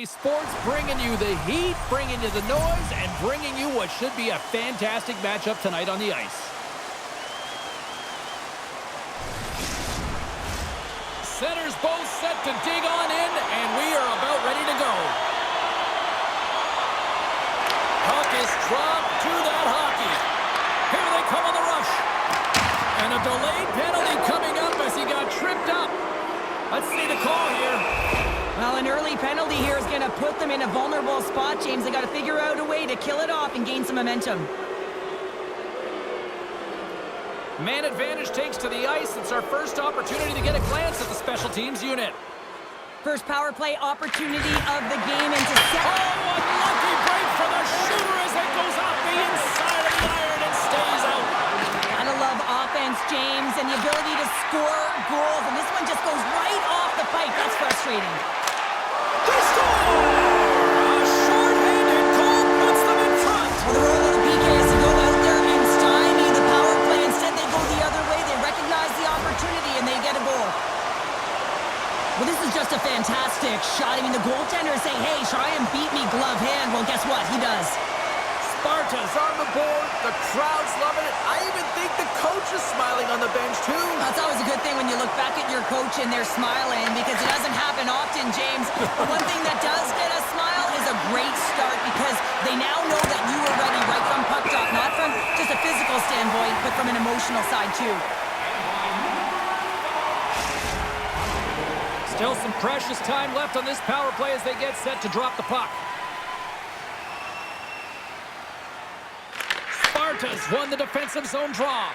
Sports, bringing you the heat, bringing you the noise, and bringing you what should be a fantastic matchup tonight on the ice. Centers both set to dig on in, and we are about ready to go. Puck is dropped to that hockey. Here they come on the rush. And a delayed penalty coming up as he got tripped up. Let's see the call here. Well, an early penalty here is going to put them in a vulnerable spot, James. They got to figure out a way to kill it off and gain some momentum. Man advantage takes to the ice. It's our first opportunity to get a glance at the special teams unit. First power play opportunity of the game into set. Oh, a lucky break for the shooter as it goes off the inside of the iron and stays out. Gotta love offense, James, and the ability to score goals. And this one just goes right off the pipe. That's frustrating. They score! A short-handed goal puts them in front. Well, the role of the PK is to go out there and stymie the power play. Instead, they go the other way. They recognize the opportunity, and they get a goal. Well, this is just a fantastic shot. I mean, the goaltender is saying, hey, try and beat me glove hand. Well, guess what? He does. Sparta's on the board. The crowd's loving it. I even think the coach is smiling on the bench, too. That's always a good thing when you look back at your coach and they're smiling, because it doesn't happen often, James. But one thing that does get a smile is a great start, because they now know that you were ready right from puck drop, not from just a physical standpoint, but from an emotional side, too. Still some precious time left on this power play as they get set to drop the puck. Sparta's won the defensive zone draw.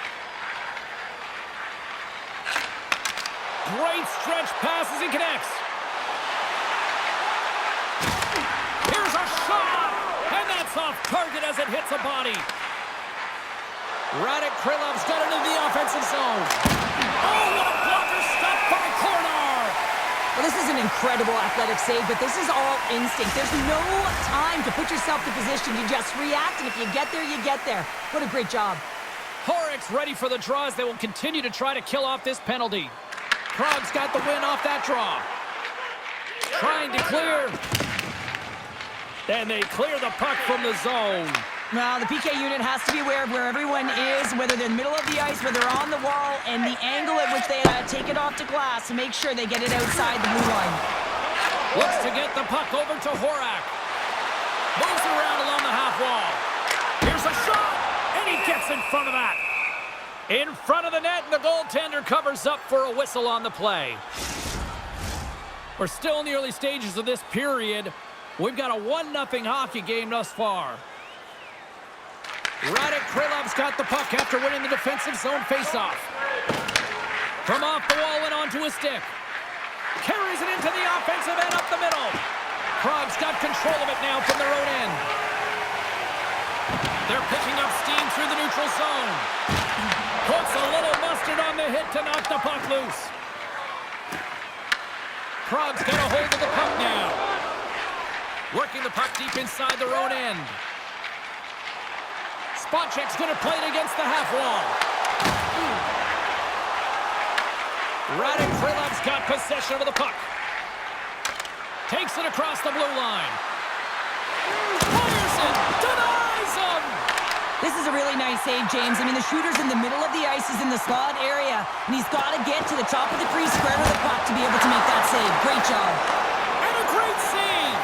Great stretch passes and connects. Here's a shot, and that's off target as it hits a body. Hradec Krylov's got it into the offensive zone. Oh, what a blocker stop by corner. Well, this is an incredible athletic save, but this is all instinct. There's no time to put yourself in position. You just react, and if you get there, you get there. What a great job. Hradec's ready for the draw as they will continue to try to kill off this penalty. Prague's got the win off that draw. Trying to clear. And they clear the puck from the zone. Well, the PK unit has to be aware of where everyone is, whether they're in the middle of the ice, whether they're on the wall, and the angle at which they take it off to glass to make sure they get it outside the blue line. Looks to get the puck over to Hradec. Moves it around along the half wall. Here's a shot, and he gets in front of that. In front of the net, and the goaltender covers up for a whistle on the play. We're still in the early stages of this period. We've got a 1-0 hockey game thus far. Hradec Krylov's got the puck after winning the defensive zone faceoff. From off the wall and onto his stick. Carries it into the offensive end up the middle. Prague's got control of it now from their own end. They're picking up steam through the neutral zone. Puts a little mustard on the hit to knock the puck loose. Prague's got a hold of the puck now. Working the puck deep inside their own end. Spotchek's going to play it against the half wall. Hradec Krylov's got possession of the puck. Takes it across the blue line. Fires it. Denies him. This is a really nice save, James. I mean, the shooter's in the middle of the ice. He's in the slot area, and he's got to get to the top of the crease, square to the puck to be able to make that save. Great job. And a great save.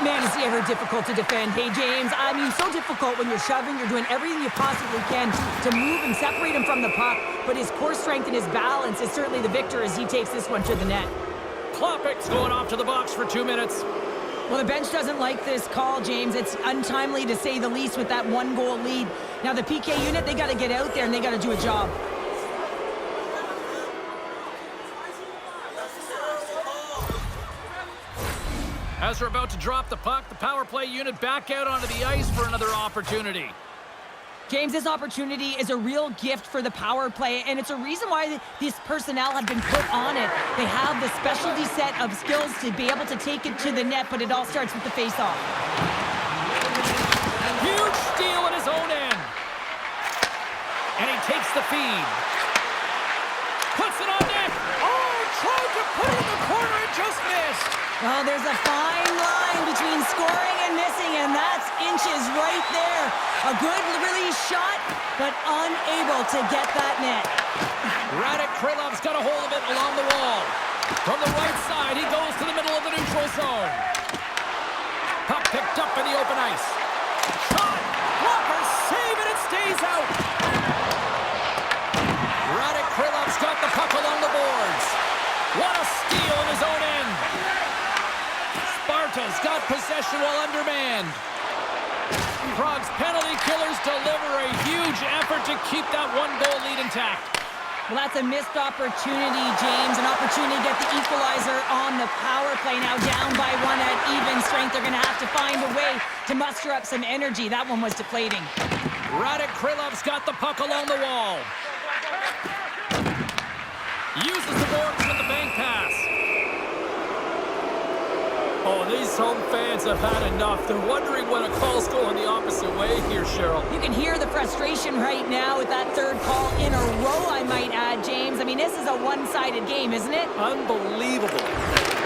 Man, is he ever difficult to defend. Hey, James, I mean, so difficult when you're shoving. You're doing everything you possibly can to move and separate him from the puck. But his core strength and his balance is certainly the victor as he takes this one to the net. Klopek's going off to the box for 2 minutes. Well, the bench doesn't like this call, James. It's untimely to say the least with that 1-goal lead. Now, the PK unit, they got to get out there and they got to do a job. As they're about to drop the puck, the power play unit back out onto the ice for another opportunity. James, this opportunity is a real gift for the power play, and it's a reason why this personnel have been put on it. They have the specialty set of skills to be able to take it to the net, but it all starts with the face-off. Huge steal at his own end. And he takes the feed. Puts it on net. Oh, tried to put it in the corner and just missed. Well, there's a fine line between scoring and missing, and that's inches right there. A good release shot, but unable to get that net. Hradec Krylov's got a hold of it along the wall. From the right side, he goes to the middle of the neutral zone. Puck picked up in the open ice. Shot! Blocker, save it, it stays out! Hradec Krylov's got the puck along the boards. What a steal in his own end! Sparta's got possession while undermanned. Prague's penalty killers deliver a huge effort to keep that one-goal lead intact. Well, that's a missed opportunity, James. An opportunity to get the equalizer on the power play. Now down by one at even strength. They're going to have to find a way to muster up some energy. That one was deflating. Hradec Krylov's got the puck along the wall. Uses the boards with the bank pass. Oh, these home fans have had enough. They're wondering when a call's going the opposite way here, Cheryl. You can hear the frustration right now with that third call in a row, I might add, James. I mean, this is a one-sided game, isn't it? Unbelievable.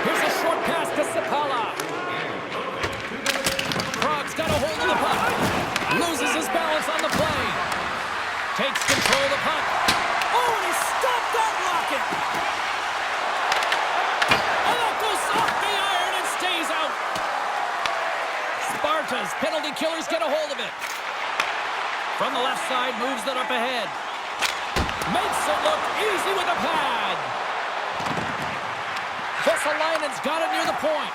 Here's a short pass to Sapala. Prague's got a hold of the puck. Loses his balance on the play. Takes control of the puck. Oh, and he stopped that rocket. And that goes off the iron and stays out. Sparta's penalty killers get a hold of it. From the left side, moves it up ahead. Makes it look easy with a pad. Vesalainen's got it near the point.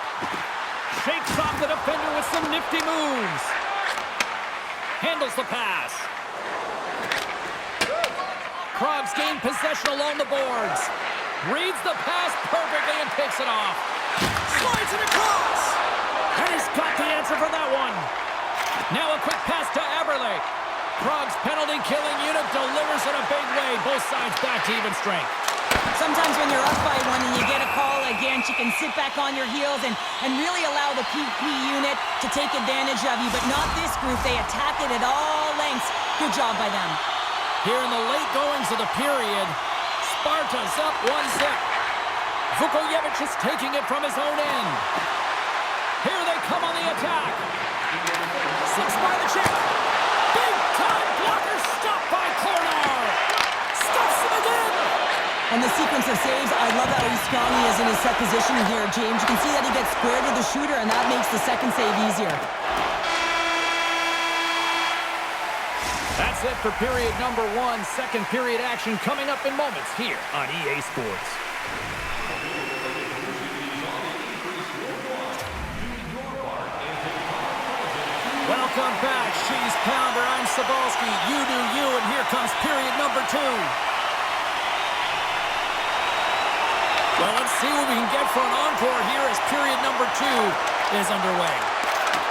Shakes off the defender with some nifty moves. Handles the pass. Prague's gained possession along the boards. Reads the pass perfectly and takes it off. Slides it across. And he's got the answer for that one. Now a quick pass to Eberle. Prague's penalty-killing unit delivers in a big way. Both sides back to even strength. Sometimes when you're up by one and you get a call against, you can sit back on your heels and really allow the PP unit to take advantage of you. But not this group. They attack it at all lengths. Good job by them. Here in the late goings of the period, Sparta's up 1-0. Vukojevic is taking it from his own end. Here they come on the attack. Slips by the check. Big time blocker stopped by Kornar. Stuffs him again. And the sequence of saves, I love how strong he is in his set position here, James. You can see that he gets square to the shooter, and that makes the second save easier. That's it for period number one. Second period action coming up in moments here on EA Sports. Welcome back, Cheese Pounder. I'm Sabalski. You do you, and here comes period number two. Well, let's see what we can get for an encore here as period number two is underway.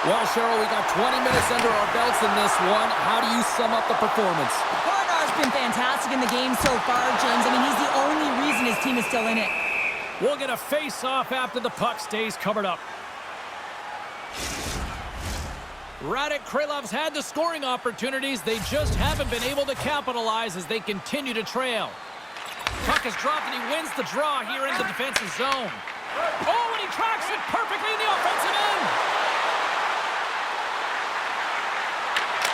Well, Cheryl, we got 20 minutes under our belts in this one. How do you sum up the performance? Kornar's been fantastic in the game so far, James. I mean, he's the only reason his team is still in it. We'll get a face-off after the puck stays covered up. Hradec Krylov's had the scoring opportunities. They just haven't been able to capitalize as they continue to trail. Puck is dropped and he wins the draw here in the defensive zone. Oh, and he tracks it perfectly in the offensive end.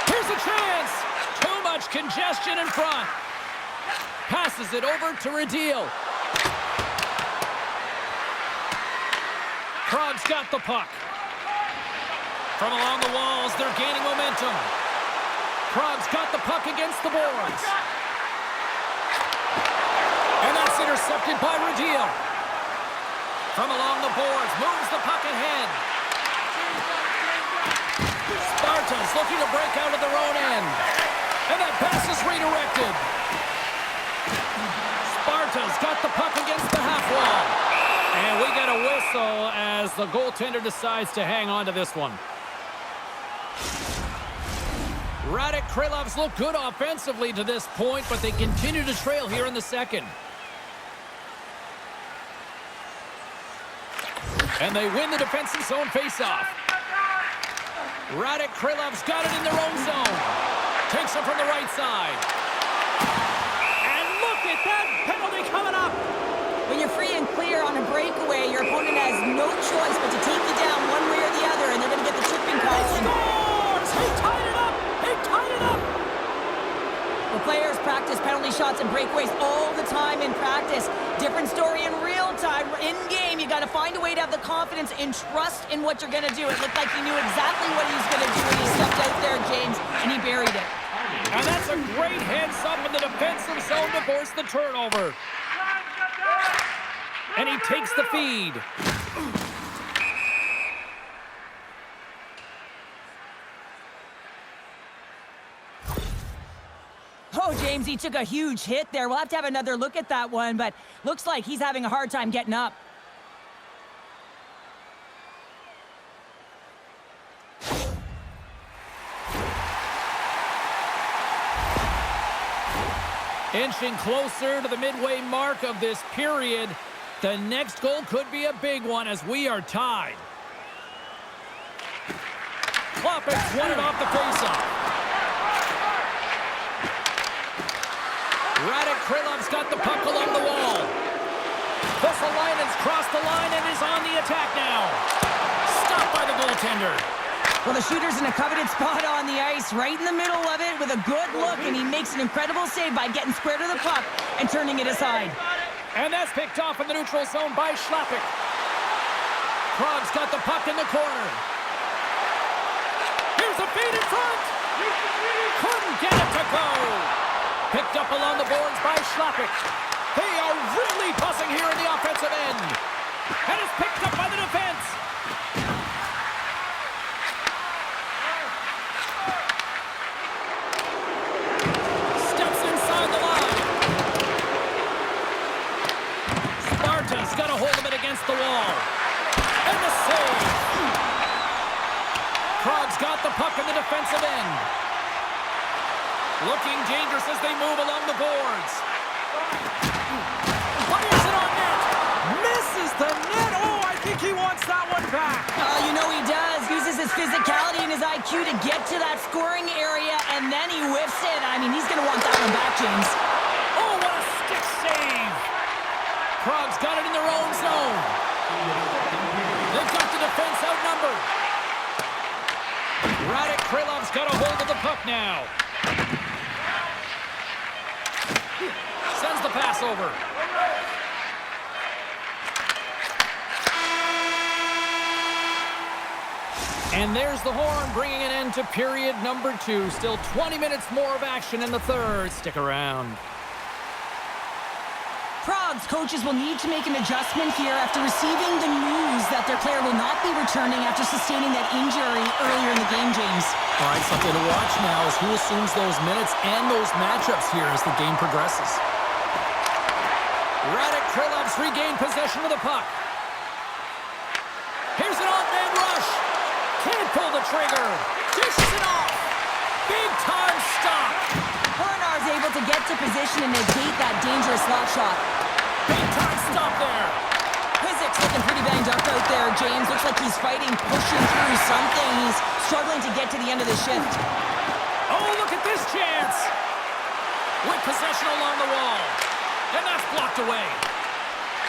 Here's a chance. Too much congestion in front. Passes it over to Hradec. Prague's got the puck. From along the walls, they're gaining momentum. Prague's got the puck against the boards. And that's intercepted by Hradec. From along the boards, moves the puck ahead. Sparta's looking to break out of their own end. And that pass is redirected. Sparta's got the puck against the half wall. And we get a whistle as the goaltender decides to hang on to this one. Hradec Krylov's look good offensively to this point, but they continue to trail here in the second. And they win the defensive zone faceoff. Hradec Krylov's got it in their own zone. Takes it from the right side. And look at that penalty coming up. When you're free and clear on a breakaway, your opponent has no choice but to take you down one way or the other, and breakaways all the time in practice. Different story in real time. In game, you got to find a way to have the confidence and trust in what you're going to do. It looked like he knew exactly what he was going to do when he stepped out there, James, and he buried it. And that's a great heads up in the defensive zone to force the turnover. And he takes the feed. Oh, James, he took a huge hit there. We'll have to have another look at that one, but looks like he's having a hard time getting up. Inching closer to the midway mark of this period. The next goal could be a big one as we are tied. Kloppin's won it off the faceoff. Hradec got the puck along the wall. Vesalainen's crossed the line and is on the attack now. Stopped by the goaltender. Well, the shooter's in a coveted spot on the ice, right in the middle of it with a good look, and he makes an incredible save by getting square to the puck and turning it aside. And that's picked off in the neutral zone by Schlappik. Krog's got the puck in the corner. Here's a feed in front. Couldn't get it to go. Picked up along the boards by Schlappik. They are really buzzing here in the offensive end. And it's picked up by the defense. Steps inside the line. Sparta's got a hold of it against the wall. And the save. Krog's got the puck in the defensive end. Looking dangerous as they move along the boards. Fires it on net. Misses the net. Oh, I think he wants that one back. You know he does. Uses his physicality and his IQ to get to that scoring area, and then he whiffs it. I mean, he's going to want that one back, James. Oh, what a stick save. Krog's got it in their own zone. They've got the defense outnumbered. Hradec got a hold of the puck now. Sends the pass over. And there's the horn, bringing an end to period number 2. Still 20 minutes more of action in the third. Stick around. Prague's coaches will need to make an adjustment here after receiving the news that their player will not be returning after sustaining that injury earlier in the game, James. All right, something to watch now is who assumes those minutes and those matchups here as the game progresses. Hradec regained possession of the puck. Here's an on-man rush. Can't pull the trigger. Dishes it off. Big-time stop. Hornar's able to get to position and negate that dangerous slot shot. Big-time stop there. Hradec's looking pretty banged up out there, James. Looks like he's fighting, pushing through something. He's struggling to get to the end of the shift. Oh, look at this chance. With possession along the wall. And that's blocked away.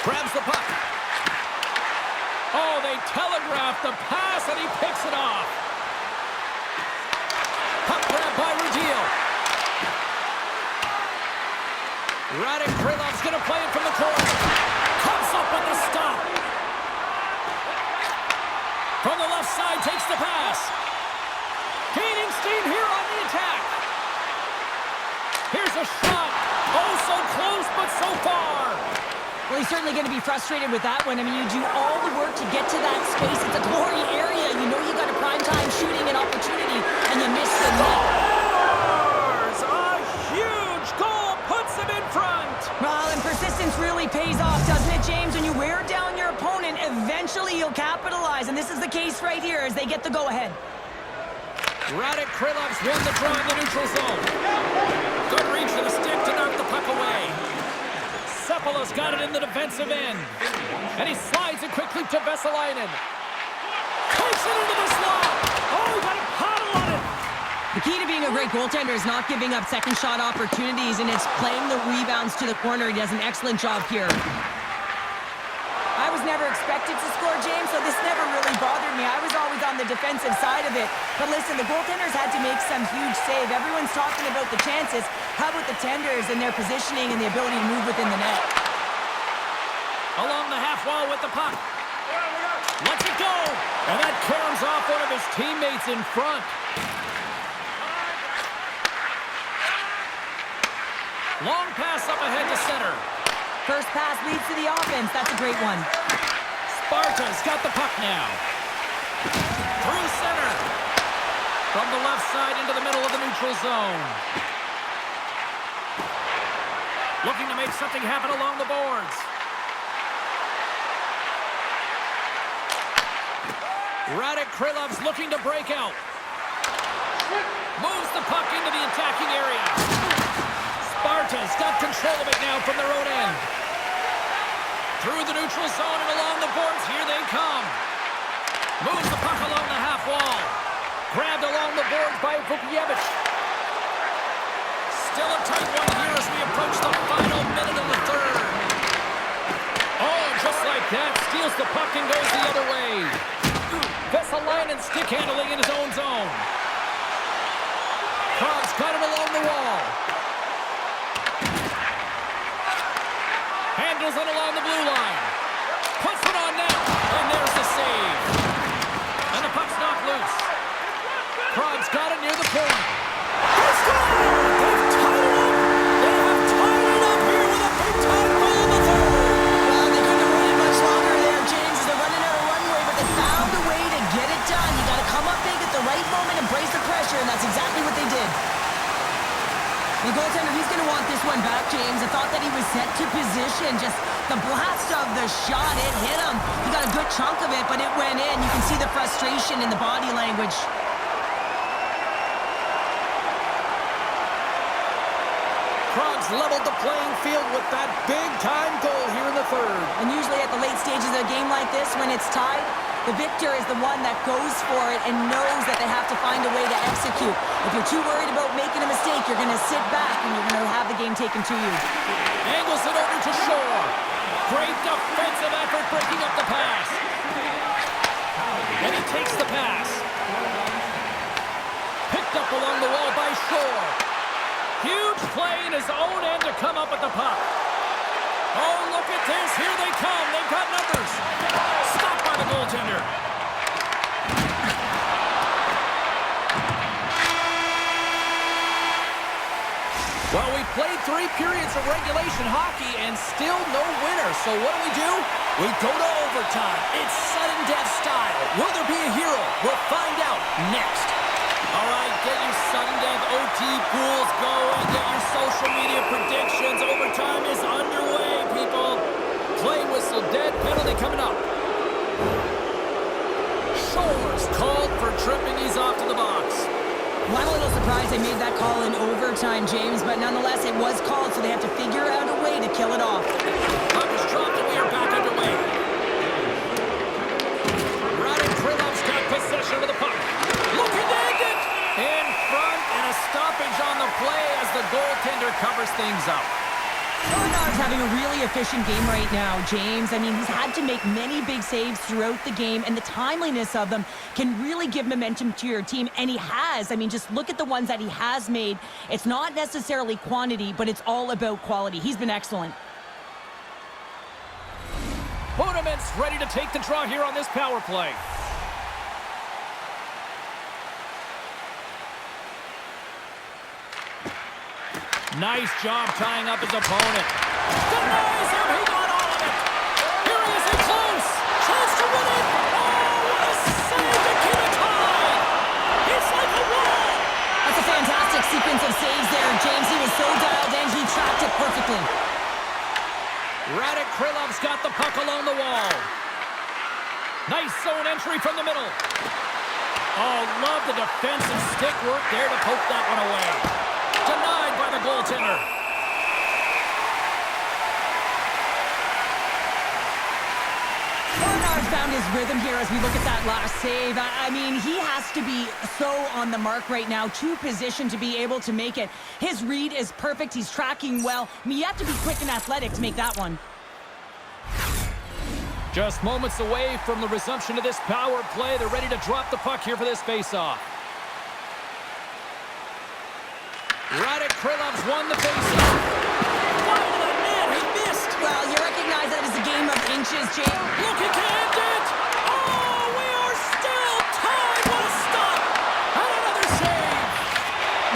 Grabs the puck. Oh, they telegraphed the pass, and he picks it off. Puck grab by Ruggiel. Hradec going to play it from the corner. Comes up with the stop. From the left side, takes the pass. Gaining steam here on the attack. Here's a shot. Oh, so close, but so far. Well, he's certainly going to be frustrated with that one. I mean, you do all the work to get to that space. It's a glory area. You know you got a prime-time shooting and opportunity, and you miss the net. Scores! A huge goal puts him in front. Well, and persistence really pays off, doesn't it, James? When you wear down your opponent, eventually you'll capitalize, and this is the case right here as they get the go-ahead. Hradec won the draw in the neutral zone. Good reach of the stick to knock the puck away. Sepala's got it in the defensive end. And he slides it quickly to Vesalainen. Takes it into the slot. Oh, he got a paddle on it. The key to being a great goaltender is not giving up second shot opportunities, and it's playing the rebounds to the corner. He does an excellent job here. I was never expected to score, James, so this never really bothered me. I was always on the defensive side of it. But listen, the goaltenders had to make some huge save. Everyone's talking about the chances. How about the tenders and their positioning and the ability to move within the net? Along the half wall with the puck. Lets it go. And that caroms off one of his teammates in front. Long pass up ahead to center. First pass leads to the offense. That's a great one. Sparta's got the puck now. Through center. From the left side into the middle of the neutral zone. Looking to make something happen along the boards. Hradec Krylov's looking to break out. Moves the puck into the attacking area. Sparta's got control of it now from their own end. Through the neutral zone and along the boards, here they come. Moves the puck along the half wall. Grabbed along the boards by Vukiewicz. Still a tight one here as we approach the final minute of the third. Oh, just like that, steals the puck and goes the other way. Vesalainen stick handling in his own zone. Krog's got it along the wall. Handles it along the blue line. Puts it on net. And there's the save. And the puck's knocked loose. Krog's got it near the point. They've tied it up. They have tied it up here with a big-time goal in the third. Well, they couldn't have waited much longer there, James. They're running out of runway, but they found a way to get it done. You got to come up big at the right moment and brace the pressure, and that's exactly what they did. The goaltender, he's going to want this one back, James. I thought that he was set to position. Just the blast of the shot, it hit him. He got a good chunk of it, but it went in. You can see the frustration in the body language. Krog's leveled the playing field with that big-time goal here in the third. And usually at the late stages of a game like this, when it's tied, the victor is the one that goes for it and knows that they have to find a way to execute. If you're too worried about making a mistake, you're going to sit back and you're going to have the game taken to you. Angles it over to Shore. Great defensive effort breaking up the pass. And he takes the pass. Picked up along the wall by Shore. Huge play in his own end to come up with the puck. Oh, look at this. Here they come. They've got numbers. Stopped by the goaltender. Well, we played 3 periods of regulation hockey and still no winner. So what do? We go to overtime. It's sudden death style. Will there be a hero? We'll find out next. All right, get your sudden death OT pools going. Get your social media predictions. Overtime is underway, people. Play whistle, dead penalty coming up. Shoulders called for tripping. He's off to the box. Well, I'm a little surprised they made that call in overtime, James, but nonetheless, it was called, so they have to figure out a way to kill it off. Puck is dropped and we are back underway. Hradec Krylov's got possession of the puck. Looking to end it! In front and a stoppage on the play as the goaltender covers things up. Bernard's having a really efficient game right now, James. I mean, he's had to make many big saves throughout the game, and the timeliness of them can really give momentum to your team, and he has. I mean, just look at the ones that he has made. It's not necessarily quantity, but it's all about quality. He's been excellent. Bonement's ready to take the draw here on this power play. Nice job tying up his opponent. Denies him. He got all of it. Here he is in close. Chance to win it. Oh, what a save to keep it tied. It's like a wall. That's a fantastic sequence of saves there, James. He was so dialed in, he tracked it perfectly. Hradec Krylov's got the puck along the wall. Nice zone entry from the middle. Oh, love the defensive stick work there to poke that one away. Denied by the goaltender. Bernard found his rhythm here as we look at that last save. I mean, he has to be so on the mark right now, to position to be able to make it. His read is perfect. He's tracking well. I mean, you have to be quick and athletic to make that one. Just moments away from the resumption of this power play. They're ready to drop the puck here for this faceoff. Hradec Krylov's won the faceoff. Wide of the net, he missed. Well, you recognize that it's a game of inches, Jake. Looking to end it. Oh, we are still tied. What a stop. And another save.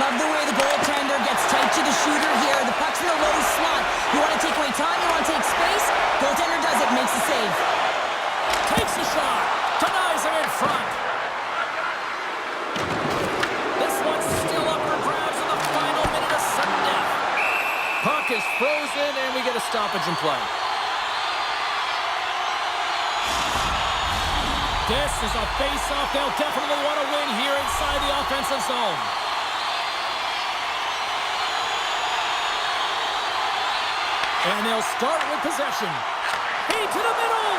Love the way the goaltender gets tight to the shooter here. The puck's in the low slot. You want to take away time, you want to take space. Goaltender does it, makes the save. Takes the shot. Denies him in front. This one's still up for grabs in the final minute of sudden death. Puck is frozen, and we get a stoppage in play. This is a face-off they'll definitely want to win here inside the offensive zone. And they'll start with possession. Hey, to the middle!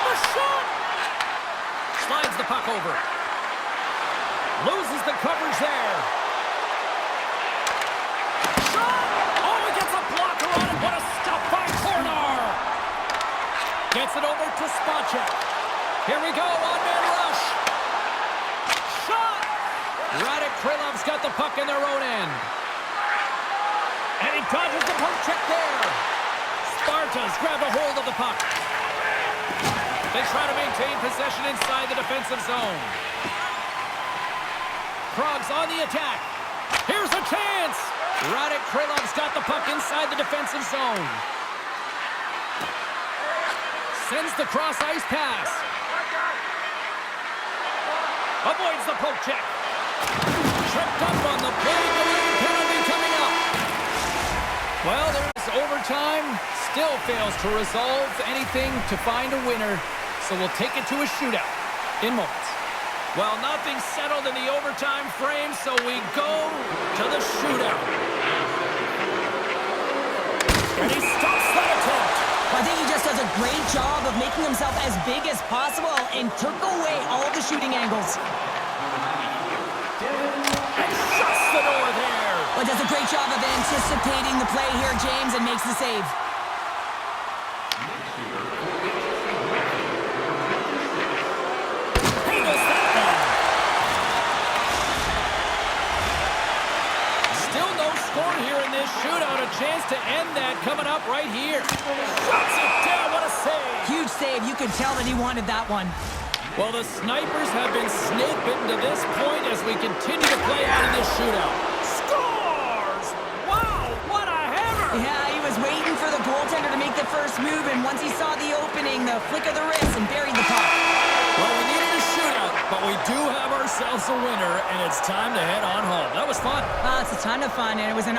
The shot! Slides the puck over. Loses the coverage there. Shot! Oh, he gets a blocker on it. What a stop by Kornar! Gets it over to Spacek. Here we go, one-man rush. Shot! Hradec Krylov's got the puck in their own end. And he dodges the poke check there. Sparta's grabbed a hold of the puck. They try to maintain possession inside the defensive zone. Krog's on the attack. Here's a chance. Hradec Krylov's got the puck inside the defensive zone. Sends the cross-ice pass. Avoids the poke check. Tripped up on the play. Penalty coming up. Well, there's overtime. Still fails to resolve anything to find a winner. So we'll take it to a shootout in moments. Well, nothing's settled in the overtime frame, so we go to the shootout. And he stops that attempt. I think he just does a great job of making himself as big as possible and took away all the shooting angles. And shuts the door there. But does a great job of anticipating the play here, James, and makes the save. Shootout, a chance to end that coming up right here. Shuts it down, what a save. Huge save, you could tell that he wanted that one. Well, the snipers have been snake bitten to this point as we continue to play out in this shootout. Scores! Wow, what a hammer! Yeah, he was waiting for the goaltender to make the first move, and once he saw the opening, the flick of the wrist and buried the puck. Well, we needed a shootout, but we do have ourselves a winner, and it's time to head on home. That was fun. It's a ton of fun, and it was an